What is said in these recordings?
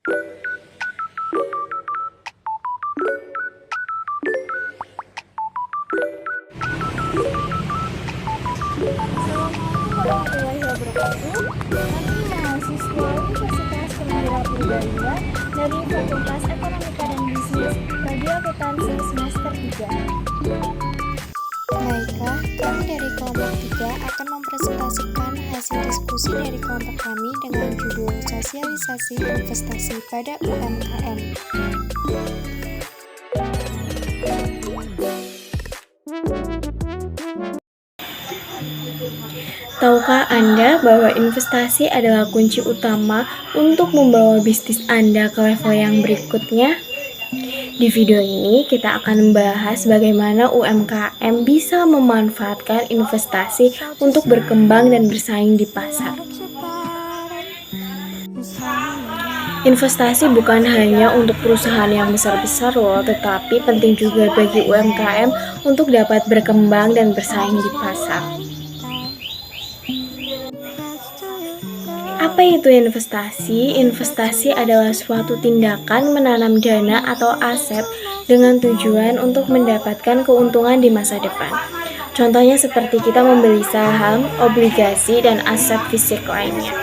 Warahmatullahi wabarakatuh. Kami mahasiswa Universitas Kemandirian Purbalingga dari Fakultas Ekonomika dan Bisnis Prodi Akuntansi semester 3. Baiklah, kami dari kelompok 3 akan mempresentasikan hasil diskusi dari kelompok kami dengan judul Sosialisasi Investasi pada UMKM. Tahukah Anda bahwa investasi adalah kunci utama untuk membawa bisnis Anda ke level yang berikutnya? Di video ini kita akan membahas bagaimana UMKM bisa memanfaatkan investasi untuk berkembang dan bersaing di pasar. Investasi bukan hanya untuk perusahaan yang besar-besar loh, tetapi penting juga bagi UMKM untuk dapat berkembang dan bersaing di pasar. Apa itu investasi? Investasi adalah suatu tindakan menanam dana atau aset dengan tujuan untuk mendapatkan keuntungan di masa depan. Contohnya seperti kita membeli saham, obligasi, dan aset fisik lainnya.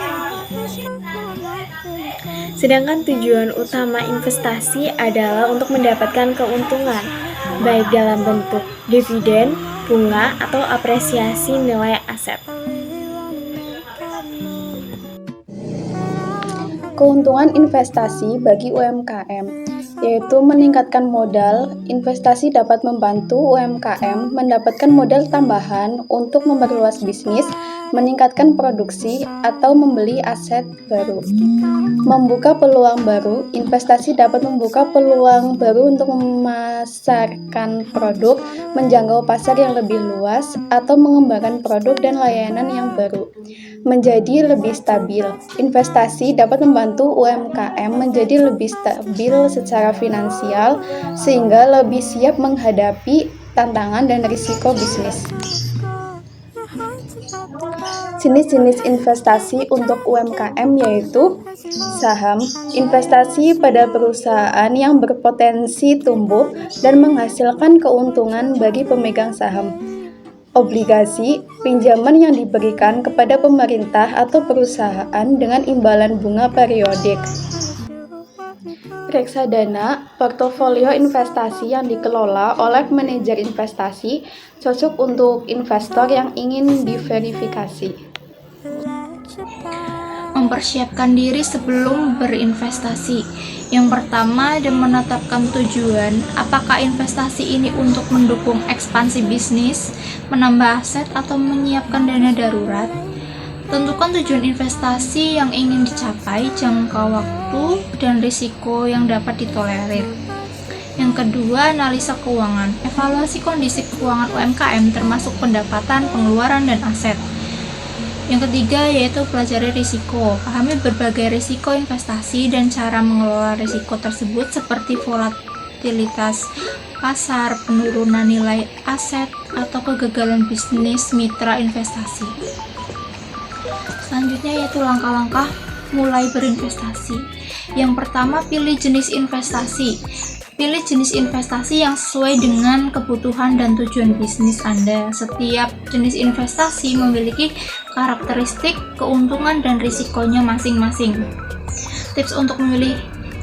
Sedangkan tujuan utama investasi adalah untuk mendapatkan keuntungan, baik dalam bentuk dividen, bunga, atau apresiasi nilai aset. Keuntungan investasi bagi UMKM, yaitu meningkatkan modal. Investasi dapat membantu UMKM mendapatkan modal tambahan untuk memperluas bisnis, meningkatkan produksi, atau membeli aset baru. Membuka peluang baru, investasi dapat membuka peluang baru untuk memasarkan produk, menjangkau pasar yang lebih luas, atau mengembangkan produk dan layanan yang baru. Menjadi lebih stabil, investasi dapat membantu UMKM menjadi lebih stabil secara finansial sehingga lebih siap menghadapi tantangan dan risiko bisnis. Jenis-jenis investasi untuk UMKM yaitu saham, investasi pada perusahaan yang berpotensi tumbuh dan menghasilkan keuntungan bagi pemegang saham. Obligasi, pinjaman yang diberikan kepada pemerintah atau perusahaan dengan imbalan bunga periodik. Reksadana, portofolio investasi yang dikelola oleh manajer investasi, cocok untuk investor yang ingin diverifikasi. Mempersiapkan diri sebelum berinvestasi. Yang pertama, dan menetapkan tujuan, apakah investasi ini untuk mendukung ekspansi bisnis, menambah aset, atau menyiapkan dana darurat. Tentukan tujuan investasi yang ingin dicapai, jangka waktu, dan risiko yang dapat ditolerir. Yang kedua, analisa keuangan. Evaluasi kondisi keuangan UMKM termasuk pendapatan, pengeluaran, dan aset. Yang ketiga yaitu pelajari risiko. Pahami berbagai risiko investasi dan cara mengelola risiko tersebut seperti volatilitas pasar, penurunan nilai aset, atau kegagalan bisnis mitra investasi. Selanjutnya yaitu langkah-langkah mulai berinvestasi. Yang pertama, pilih jenis investasi. Pilih jenis investasi yang sesuai dengan kebutuhan dan tujuan bisnis Anda. Setiap jenis investasi memiliki karakteristik, keuntungan, dan risikonya masing-masing. Tips untuk memilih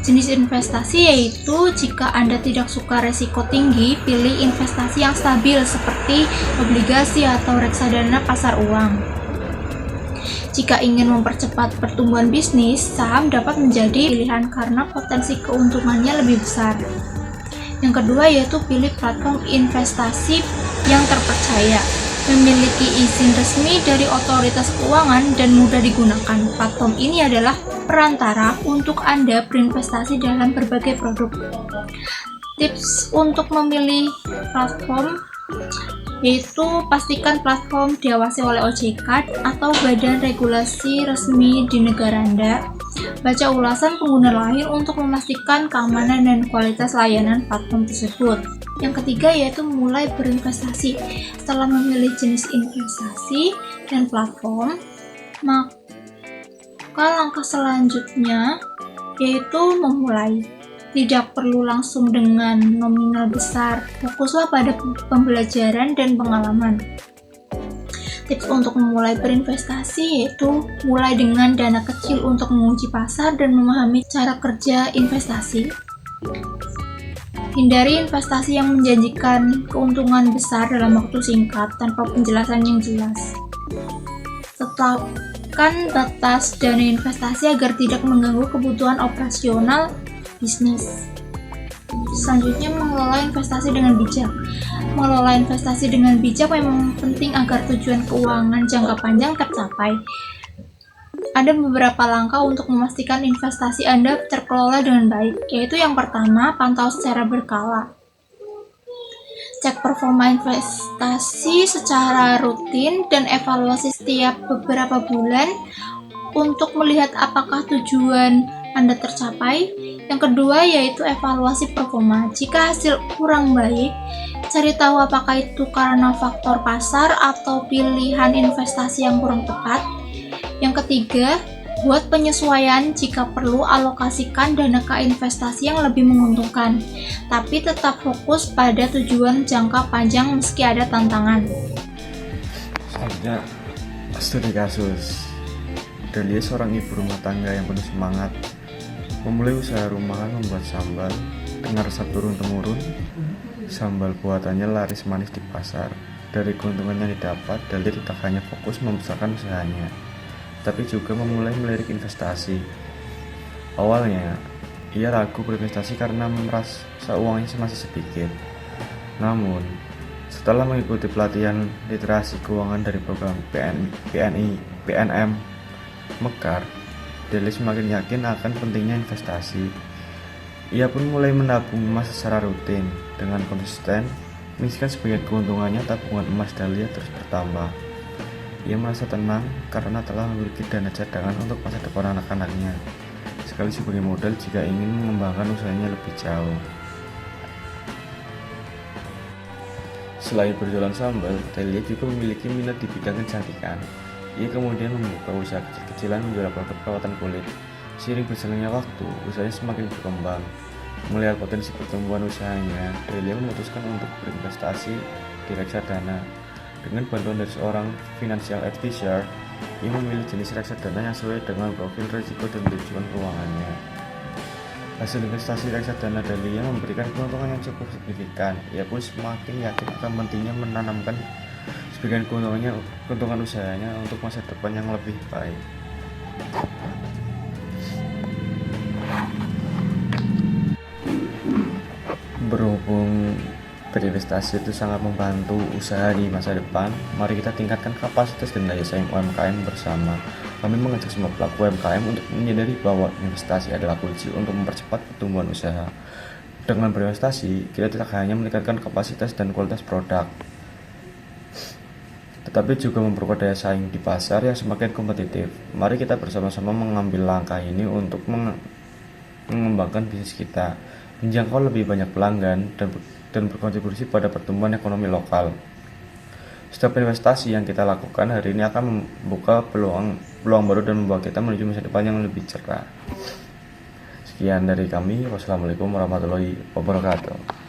jenis investasi yaitu jika Anda tidak suka risiko tinggi, pilih investasi yang stabil seperti obligasi atau reksadana pasar uang. Jika ingin mempercepat pertumbuhan bisnis, saham dapat menjadi pilihan karena potensi keuntungannya lebih besar. Yang kedua yaitu pilih platform investasi yang terpercaya, memiliki izin resmi dari otoritas keuangan dan mudah digunakan. Platform ini adalah perantara untuk Anda berinvestasi dalam berbagai produk. Tips untuk memilih platform yaitu pastikan platform diawasi oleh OJK atau badan regulasi resmi di negara Anda. Baca ulasan pengguna lain untuk memastikan keamanan dan kualitas layanan platform tersebut. Yang ketiga yaitu mulai berinvestasi. Setelah memilih jenis investasi dan platform, maka langkah selanjutnya yaitu memulai. Tidak perlu langsung dengan nominal besar, fokuslah pada pembelajaran dan pengalaman. Tips untuk memulai berinvestasi yaitu mulai dengan dana kecil untuk menguji pasar dan memahami cara kerja investasi. Hindari investasi yang menjanjikan keuntungan besar dalam waktu singkat tanpa penjelasan yang jelas. Tetapkan batas dana investasi agar tidak mengganggu kebutuhan operasional bisnis. Selanjutnya, mengelola investasi dengan bijak. Mengelola investasi dengan bijak memang penting agar tujuan keuangan jangka panjang tercapai. Ada beberapa langkah untuk memastikan investasi Anda terkelola dengan baik, yaitu yang pertama, pantau secara berkala. Cek performa investasi secara rutin dan evaluasi setiap beberapa bulan untuk melihat apakah tujuan Anda tercapai. Yang kedua yaitu evaluasi performa. Jika hasil kurang baik, cari tahu apakah itu karena faktor pasar atau pilihan investasi yang kurang tepat. Yang ketiga, buat penyesuaian jika perlu, alokasikan dana ke investasi yang lebih menguntungkan, tapi tetap fokus pada tujuan jangka panjang meski ada tantangan. Selanjutnya, studi kasus. Delia seorang ibu rumah tangga yang penuh semangat. Memulai usaha rumahan membuat sambal dengan resep turun-temurun. Sambal buatannya laris manis di pasar. Dari keuntungan yang didapat, Delia tidak hanya fokus membesarkan usahanya, tapi juga memulai melirik investasi. Awalnya, ia ragu berinvestasi karena merasa uangnya masih sedikit. Namun, setelah mengikuti pelatihan literasi keuangan dari program PNM Mekar, Delia semakin yakin akan pentingnya investasi. Ia pun mulai menabung emas secara rutin. Dengan konsisten menyisihkan sebagian keuntungannya, tabungan emas Delia terus bertambah. Ia merasa tenang karena telah memiliki dana cadangan untuk masa depan anak-anaknya, sekali sebagai modal jika ingin mengembangkan usahanya lebih jauh. Selain berjualan sambal, Delia juga memiliki minat di bidang kecantikan. Ia kemudian membuka usaha kecil-kecilan menjual produk perawatan kulit. Seiring berjalannya waktu, usahanya semakin berkembang. Melihat potensi pertumbuhan usahanya, Delia memutuskan untuk berinvestasi di reksadana. Dengan bantuan dari seorang financial advisor, ia memilih jenis reksadana yang sesuai dengan profil risiko dan tujuan keuangannya. Hasil investasi reksadana Delia memberikan keuntungan yang cukup signifikan. Ia pun semakin yakin akan pentingnya menanamkan sebagian keuntungan usahanya untuk masa depan yang lebih baik. Berhubung berinvestasi itu sangat membantu usaha di masa depan, mari kita tingkatkan kapasitas dan daya saing UMKM bersama. Kami mengajak semua pelaku UMKM untuk menyadari bahwa investasi adalah kunci untuk mempercepat pertumbuhan usaha. Dengan berinvestasi, kita tidak hanya meningkatkan kapasitas dan kualitas produk, tetapi juga memperkuat daya saing di pasar yang semakin kompetitif. Mari kita bersama-sama mengambil langkah ini untuk mengembangkan bisnis kita, menjangkau lebih banyak pelanggan, dan berkontribusi pada pertumbuhan ekonomi lokal. Setiap investasi yang kita lakukan hari ini akan membuka peluang baru dan membawa kita menuju masa depan yang lebih cerah. Sekian dari kami. Wassalamualaikum warahmatullahi wabarakatuh.